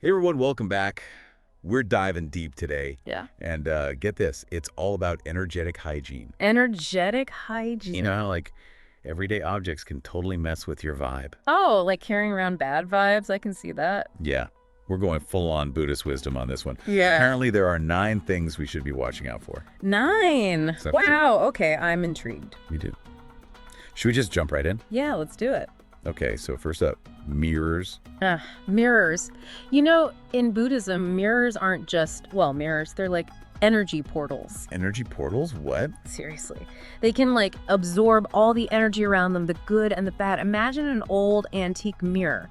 Hey everyone, welcome back. We're diving deep today. Yeah. And get this, it's all about energetic hygiene. Energetic hygiene. You know how like everyday objects can totally mess with your vibe? Oh, like carrying around bad vibes? I can see that. Yeah, we're going full on Buddhist wisdom on this one. Yeah. Apparently there are 9 things we should be watching out for. 9. So- Wow. Okay, I'm intrigued. We do. Should we just jump right in? Yeah, let's do it. Okay, so first up, mirrors. Mirrors. You know, in Buddhism, mirrors aren't just, mirrors. They're like energy portals. Energy portals? What? Seriously. They can like absorb all the energy around them, the good and the bad. Imagine an old antique mirror.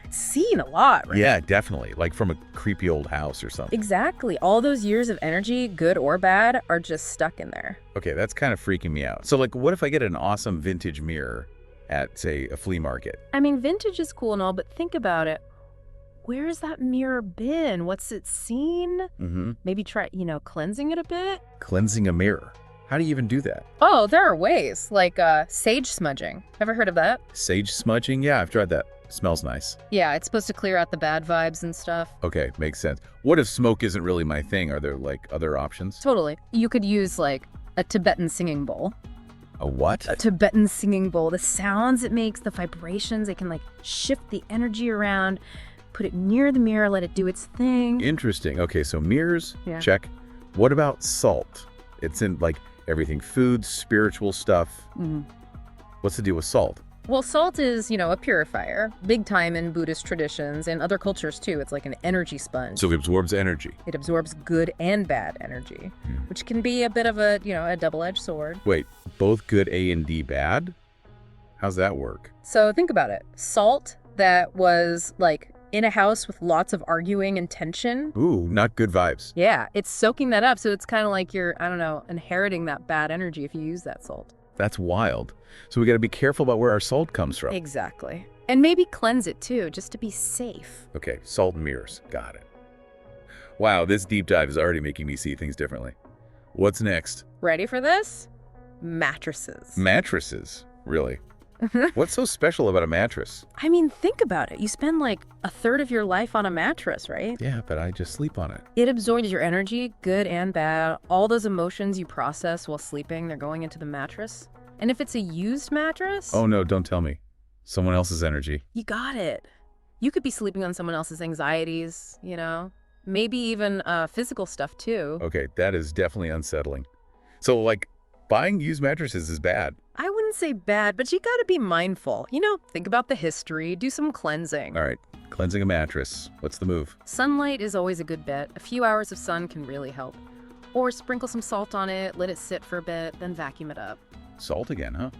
It's seen a lot, right? Yeah, definitely. Like from a creepy old house or something. Exactly. All those years of energy, good or bad, are just stuck in there. Okay, that's kind of freaking me out. So like, what if I get an awesome vintage mirror at, say, a flea market? I mean, vintage is cool and all, but think about it. Where has that mirror been? What's it seen? Mm-hmm. Maybe try, cleansing it a bit? Cleansing a mirror. How do you even do that? Oh, there are ways, like sage smudging. Ever heard of that? Sage smudging? Yeah, I've tried that. Smells nice. Yeah, it's supposed to clear out the bad vibes and stuff. Okay, makes sense. What if smoke isn't really my thing? Are there, like, other options? Totally. You could use, like, a Tibetan singing bowl. A what? A Tibetan singing bowl. The sounds it makes, the vibrations, they can, like, shift the energy around, put it near the mirror, let it do its thing. Interesting. Okay, so mirrors, Yeah. check. What about salt? It's in, like, everything, food, spiritual stuff. Mm. What's the deal with salt? Well, salt is, a purifier. Big time in Buddhist traditions and other cultures, too. It's like an energy sponge. So it absorbs energy. It absorbs good and bad energy, which can be a bit of a, a double-edged sword. Wait, both good A and D bad? How's that work? So think about it. Salt that was, like, in a house with lots of arguing and tension. Ooh, not good vibes. Yeah, it's soaking that up. So it's kind of like you're, inheriting that bad energy if you use that salt. That's wild. So we got to be careful about where our salt comes from. Exactly. And maybe cleanse it, too, just to be safe. Okay, salt and mirrors. Got it. Wow, this deep dive is already making me see things differently. What's next? Ready for this? Mattresses. Mattresses. Really? What's so special about a mattress? I mean, think about it. You spend like a third of your life on a mattress, right? Yeah, but I just sleep on it. It absorbs your energy, good and bad. All those emotions you process while sleeping, they're going into the mattress. And if it's a used mattress, Oh no, don't tell me. Someone else's energy. you got it. You could be sleeping on someone else's anxieties, maybe even physical stuff too. Okay, that is definitely unsettling. So like, buying used mattresses is bad. I wouldn't say bad, but you gotta be mindful. Think about the history, do some cleansing. All right, cleansing a mattress. What's the move? Sunlight is always a good bet. A few hours of sun can really help. Or sprinkle some salt on it, let it sit for a bit, then vacuum it up. Salt again, huh?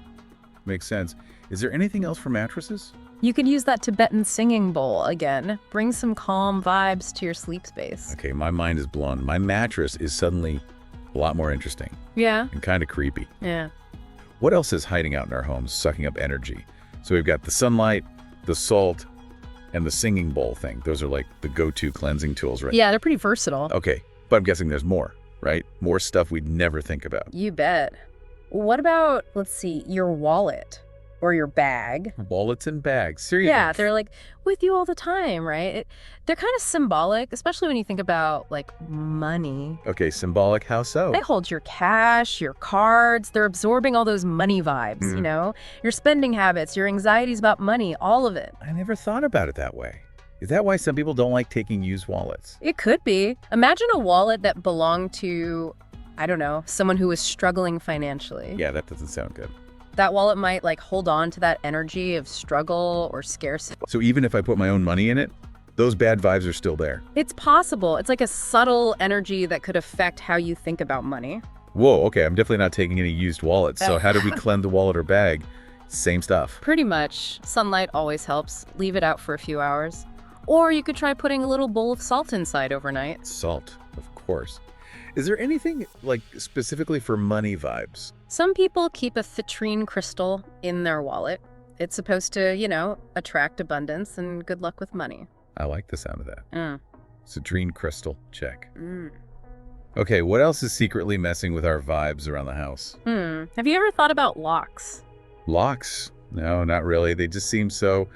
Makes sense. Is there anything else for mattresses? You could use that Tibetan singing bowl again. Bring some calm vibes to your sleep space. Okay, my mind is blown. My mattress is suddenly a lot more interesting Yeah? and kind of creepy. Yeah. What else is hiding out in our homes, sucking up energy? So we've got the sunlight, the salt, and the singing bowl thing. Those are like the go-to cleansing tools, right? Yeah, they're pretty versatile. Okay, but I'm guessing there's more, right? More stuff we'd never think about. You bet. What about, let's see, your wallet or your bag? Wallets and bags. Seriously? Yeah, they're like with you all the time, right? They're kind of symbolic, especially when you think about like money. Okay, symbolic. How so? They hold your cash, your cards. They're absorbing all those money vibes, your spending habits, your anxieties about money, all of it. I never thought about it that way. Is that why some people don't like taking used wallets? It could be. Imagine a wallet that belonged to, I don't know, someone who was struggling financially. Yeah, that doesn't sound good. That wallet might like hold on to that energy of struggle or scarcity. So even if I put my own money in it, those bad vibes are still there. It's possible. It's like a subtle energy that could affect how you think about money. Whoa, okay, I'm definitely not taking any used wallets. So how do we cleanse the wallet or bag? Same stuff. Pretty much. Sunlight always helps. Leave it out for a few hours. Or you could try putting a little bowl of salt inside overnight. Salt, of course. Is there anything like specifically for money vibes? Some people keep a citrine crystal in their wallet. It's supposed to, attract abundance and good luck with money. I like the sound of that. Mm. Citrine crystal, check. Mm. Okay, what else is secretly messing with our vibes around the house? Have you ever thought about locks? Locks? No, not really. They just seem so,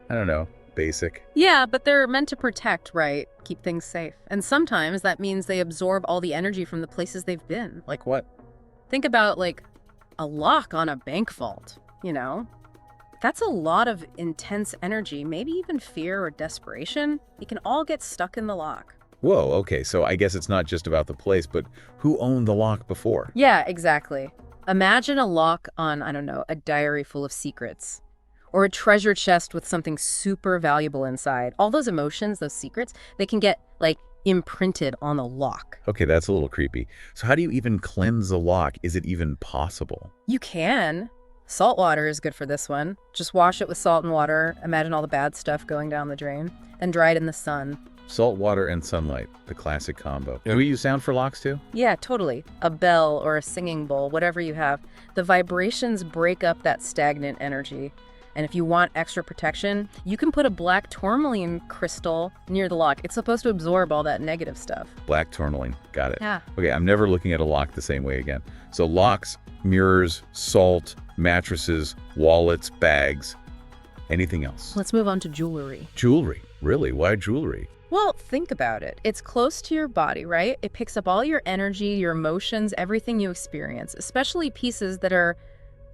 I don't know, basic. Yeah, but they're meant to protect, right? Keep things safe. And sometimes that means they absorb all the energy from the places they've been. Like what? Think about, like, a lock on a bank vault, you know? That's a lot of intense energy, maybe even fear or desperation. It can all get stuck in the lock. Whoa, okay, so I guess it's not just about the place, but who owned the lock before? Yeah, exactly. Imagine a lock on, I don't know, a diary full of secrets. Or a treasure chest with something super valuable inside. All those emotions, those secrets, they can get, like, imprinted on the lock. Okay, that's a little creepy. So how do you even cleanse the lock? Is it even possible? You can. Salt water is good for this one. Just wash it with salt and water. Imagine all the bad stuff going down the drain. Then dry it in the sun. Salt water and sunlight, the classic combo. Do we use sound for locks too? Yeah, totally. A bell or a singing bowl, whatever you have. The vibrations break up that stagnant energy. And if you want extra protection, you can put a black tourmaline crystal near the lock. It's supposed to absorb all that negative stuff. Black tourmaline, got it. Yeah. Okay, I'm never looking at a lock the same way again. So locks, mirrors, salt, mattresses, wallets, bags. Anything else? Let's move on to jewelry. Jewelry. Really? Why jewelry? Well, think about it. It's close to your body, right? It picks up all your energy, your emotions, everything you experience, especially pieces that are,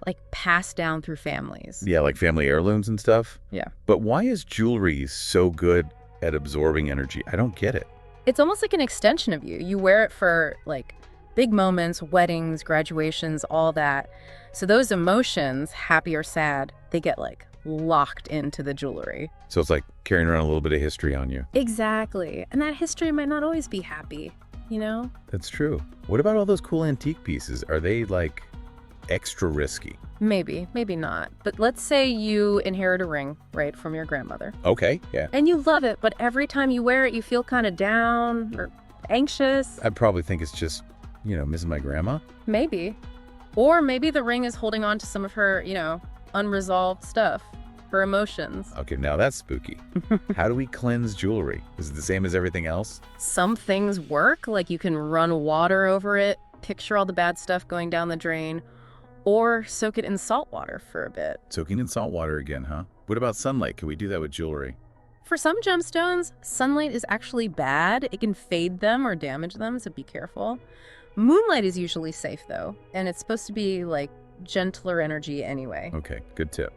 like, passed down through families. Yeah, like family heirlooms and stuff? Yeah. But why is jewelry so good at absorbing energy? I don't get it. It's almost like an extension of you. You wear it for, like, big moments, weddings, graduations, all that. So those emotions, happy or sad, they get, like, locked into the jewelry. So it's like carrying around a little bit of history on you. Exactly. And that history might not always be happy, you know? That's true. What about all those cool antique pieces? Are they, like, extra risky? Maybe, maybe not. But let's say you inherit a ring, right, from your grandmother. Okay, yeah. And you love it, but every time you wear it, you feel kind of down or anxious. I'd probably think it's just, missing my grandma. Maybe. Or maybe the ring is holding on to some of her, unresolved stuff, her emotions. Okay, now that's spooky. How do we cleanse jewelry? Is it the same as everything else? Some things work, like you can run water over it, picture all the bad stuff going down the drain, or soak it in salt water for a bit. Soaking in salt water again, huh? What about sunlight? Can we do that with jewelry? For some gemstones, sunlight is actually bad. It can fade them or damage them, so be careful. Moonlight is usually safe, though, and it's supposed to be, like, gentler energy anyway. Okay, good tip.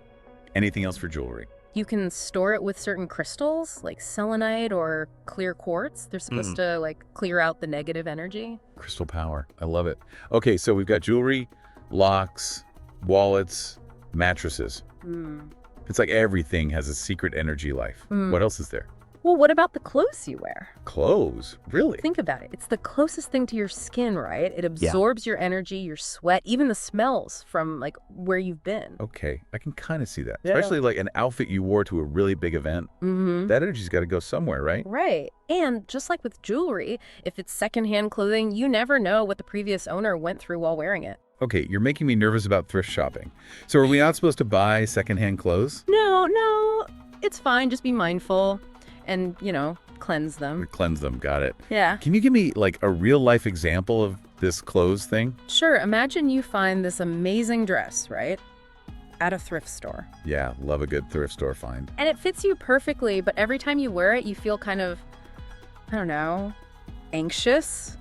Anything else for jewelry? You can store it with certain crystals, like selenite or clear quartz. They're supposed to, like, clear out the negative energy. Crystal power. I love it. Okay, so we've got jewelry, locks, wallets, mattresses. It's like everything has a secret energy life. What else is there? Well, what about the clothes you wear? Clothes? Really? Think about it. It's the closest thing to your skin, right? It absorbs your energy, your sweat, even the smells from, like, where you've been. Okay, I can kind of see that. Yeah. Especially like an outfit you wore to a really big event. That energy's got to go somewhere, right? Right. And just like with jewelry, if it's secondhand clothing, you never know what the previous owner went through while wearing it. Okay, you're making me nervous about thrift shopping. So are we not supposed to buy secondhand clothes? No, it's fine. Just be mindful and, cleanse them. Cleanse them, got it. Yeah. Can you give me like a real life example of this clothes thing? Sure. Imagine you find this amazing dress, right? At a thrift store. Yeah, love a good thrift store find. And it fits you perfectly, but every time you wear it, you feel kind of, I don't know, anxious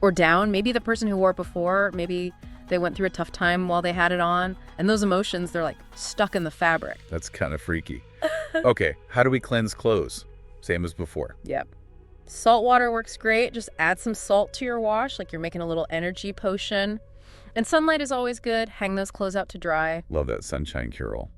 or down. Maybe the person who wore it before, maybe they went through a tough time while they had it on. And those emotions, they're like stuck in the fabric. That's kind of freaky. Okay, how do we cleanse clothes? Same as before. Yep. Salt water works great. Just add some salt to your wash, like you're making a little energy potion. And sunlight is always good. Hang those clothes out to dry. Love that sunshine cure-all.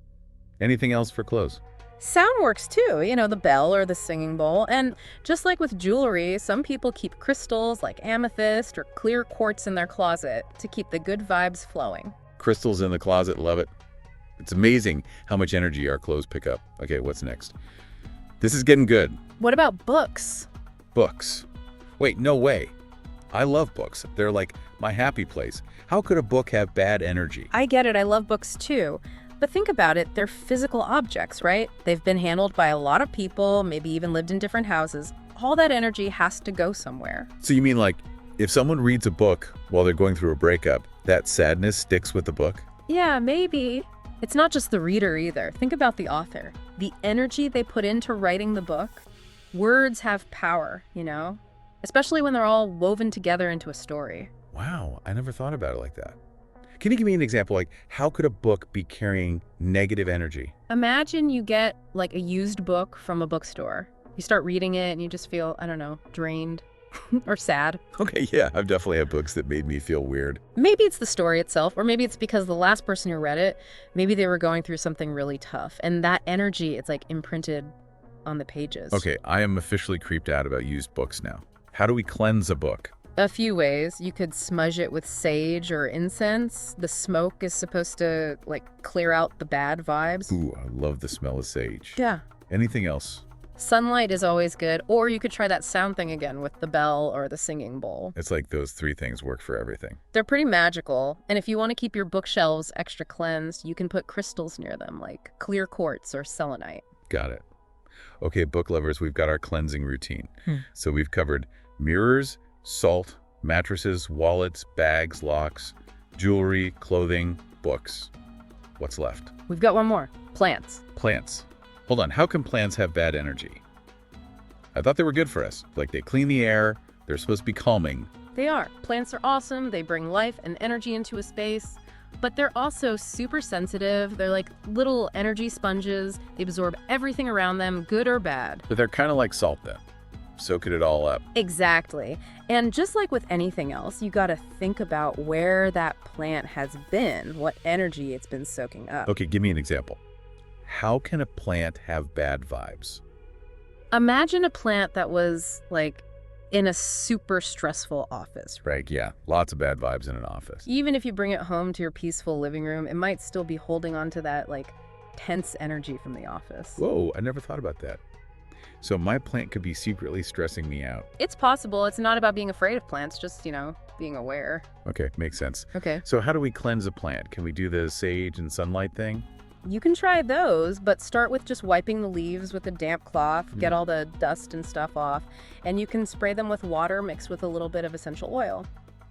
Anything else for clothes? Sound works too, the bell or the singing bowl. And just like with jewelry, some people keep crystals like amethyst or clear quartz in their closet to keep the good vibes flowing. Crystals in the closet, love it. It's amazing how much energy our clothes pick up. Okay, what's next? This is getting good. What about books? Books. Wait, no way. I love books. They're like my happy place. How could a book have bad energy? I get it. I love books too. But think about it. They're physical objects, right? They've been handled by a lot of people, maybe even lived in different houses. All that energy has to go somewhere. So you mean like if someone reads a book while they're going through a breakup, that sadness sticks with the book? Yeah, maybe. It's not just the reader either. Think about the author. The energy they put into writing the book. Words have power, you know? Especially when they're all woven together into a story. Wow, I never thought about it like that. Can you give me an example? Like, how could a book be carrying negative energy? Imagine you get like a used book from a bookstore. You start reading it and you just feel, I don't know, drained or sad. Okay, yeah, I've definitely had books that made me feel weird. Maybe it's the story itself, or maybe it's because the last person who read it, maybe they were going through something really tough. And that energy, it's like imprinted on the pages. Okay, I am officially creeped out about used books now. How do we cleanse a book? A few ways. You could smudge it with sage or incense. The smoke is supposed to like clear out the bad vibes. Ooh, I love the smell of sage. Yeah. Anything else? Sunlight is always good, or you could try that sound thing again with the bell or the singing bowl. It's like those three things work for everything. They're pretty magical, and if you want to keep your bookshelves extra cleansed, you can put crystals near them, like clear quartz or selenite. Got it. Okay, book lovers, we've got our cleansing routine. So we've covered mirrors, salt, mattresses, wallets, bags, locks, jewelry, clothing, books. What's left? We've got one more. Plants. Plants. Hold on, how can plants have bad energy? I thought they were good for us. Like they clean the air, they're supposed to be calming. They are. Plants are awesome. They bring life and energy into a space, but they're also super sensitive. They're like little energy sponges. They absorb everything around them, good or bad. But they're kind of like salt then, soaking it all up. Exactly. And just like with anything else, you got to think about where that plant has been, what energy it's been soaking up. Okay, give me an example. How can a plant have bad vibes? Imagine a plant that was like in a super stressful office. Right, yeah. Lots of bad vibes in an office. Even if you bring it home to your peaceful living room, it might still be holding on to that like tense energy from the office. Whoa, I never thought about that. So my plant could be secretly stressing me out. It's possible. It's not about being afraid of plants, just, being aware. Okay, makes sense. Okay. So how do we cleanse a plant? Can we do the sage and sunlight thing? You can try those, but start with just wiping the leaves with a damp cloth, get all the dust and stuff off, and you can spray them with water mixed with a little bit of essential oil.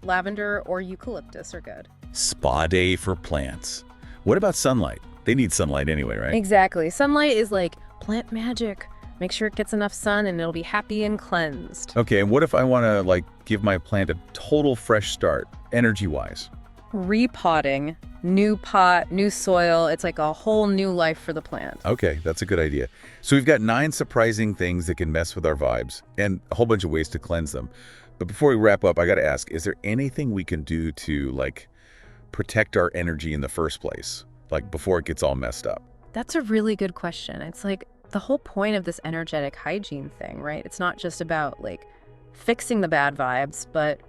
Lavender or eucalyptus are good. Spa day for plants. What about sunlight? They need sunlight anyway, right? Exactly. Sunlight is like plant magic. Make sure it gets enough sun and it'll be happy and cleansed. Okay, and what if I want to give my plant a total fresh start, energy-wise? Repotting, new pot, new soil. It's like a whole new life for the plant. Okay, that's a good idea. So we've got 9 surprising things that can mess with our vibes and a whole bunch of ways to cleanse them. But before we wrap up, I got to ask, is there anything we can do to protect our energy in the first place, before it gets all messed up? That's a really good question. It's like the whole point of this energetic hygiene thing, right? It's not just about fixing the bad vibes, but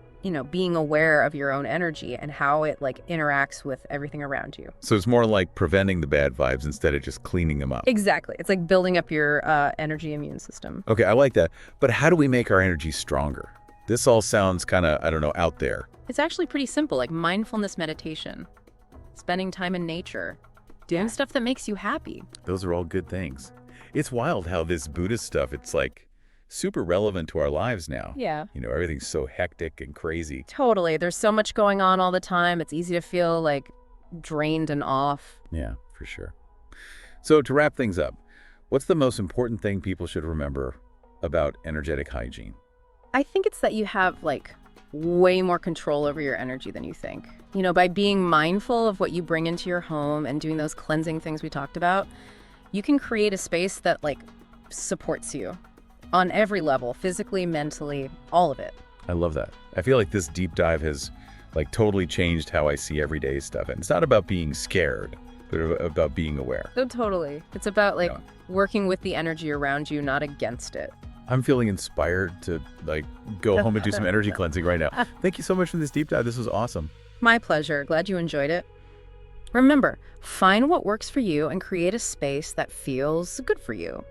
being aware of your own energy and how it interacts with everything around you. So it's more like preventing the bad vibes instead of just cleaning them up. Exactly. It's like building up your energy immune system. Okay, I like that. But how do we make our energy stronger? This all sounds kind of, I don't know, out there. It's actually pretty simple, like mindfulness meditation, spending time in nature, doing stuff that makes you happy. Those are all good things. It's wild how this Buddhist stuff, it's super relevant to our lives now. Yeah. Everything's so hectic and crazy. Totally. There's so much going on all the time. It's easy to feel drained and off. Yeah, for sure. So to wrap things up, what's the most important thing people should remember about energetic hygiene? I think it's that you have way more control over your energy than you think. By being mindful of what you bring into your home and doing those cleansing things we talked about, you can create a space that supports you on every level, physically, mentally, all of it. I love that. I feel like this deep dive has totally changed how I see everyday stuff. And it's not about being scared, but about being aware. Oh, totally. It's about working with the energy around you, not against it. I'm feeling inspired to go home and do some energy cleansing right now. Thank you so much for this deep dive. This was awesome. My pleasure. Glad you enjoyed it. Remember, find what works for you and create a space that feels good for you,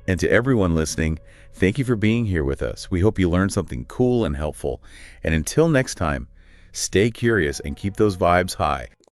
And to everyone listening, thank you for being here with us. We hope you learned something cool and helpful. And until next time, stay curious and keep those vibes high.